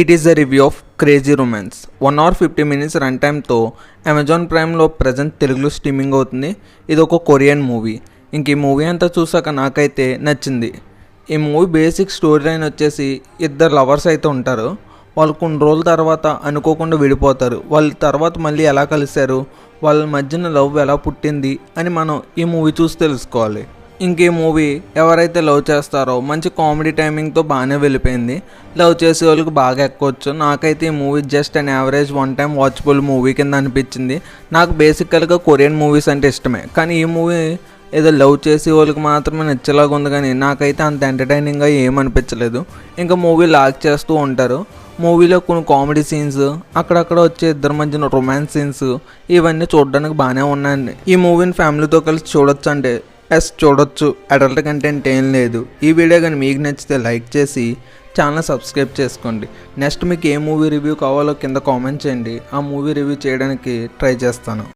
It is the review of crazy romance 1 hour 50 minutes run టైమ్తో Amazon ప్రైమ్లో present తెలుగులో streaming అవుతుంది. ఇది ఒక కొరియన్ మూవీ. ఇంక ఈ మూవీ అంతా చూసాక నాకైతే నచ్చింది. ఈ మూవీ బేసిక్ స్టోరీ లైన్ వచ్చేసి ఇద్దరు లవర్స్ అయితే ఉంటారు. వాళ్ళు కొన్ని రోజుల తర్వాత అనుకోకుండా విడిపోతారు. వాళ్ళ తర్వాత మళ్ళీ ఎలా కలిశారు, వాళ్ళ మధ్యన లవ్ ఎలా పుట్టింది అని మనం ఈ మూవీ చూసి తెలుసుకోవాలి. ఇంక ఈ మూవీ ఎవరైతే లవ్ చేస్తారో మంచి కామెడీ టైమింగ్తో బాగానే వెళ్ళిపోయింది. లవ్ చేసే వాళ్ళకి బాగా ఎక్కొచ్చు. నాకైతే ఈ movie just and average one time watchable movie కింద అనిపించింది. నాకు బేసికల్గా కొరియన్ మూవీస్ అంటే ఇష్టమే, కానీ ఈ మూవీ ఏదో లవ్ చేసే వాళ్ళకి మాత్రమే నచ్చేలాగా ఉంది, కానీ నాకైతే అంత ఎంటర్టైనింగ్గా ఏమనిపించలేదు. ఇంకా మూవీ లాగ్ చేస్తూ ఉంటారు. మూవీలో కొన్ని కామెడీ సీన్స్, అక్కడక్కడ వచ్చే ఇద్దరి మధ్యన రొమాన్స్ సీన్స్, ఇవన్నీ చూడడానికి బాగానే ఉన్నాయండి. ఈ మూవీని ఫ్యామిలీతో కలిసి చూడొచ్చు అంటే చూడొచ్చు. అడల్ట్ కంటెంట్ ఏం లేదు. ఈ వీడియో కానీ మీకు నచ్చితే లైక్ చేసి ఛానల్ సబ్స్క్రైబ్ చేసుకోండి. నెక్స్ట్ మీకు ఏ మూవీ రివ్యూ కావాలో కింద కామెంట్ చేయండి. ఆ మూవీ రివ్యూ చేయడానికి ట్రై చేస్తాను.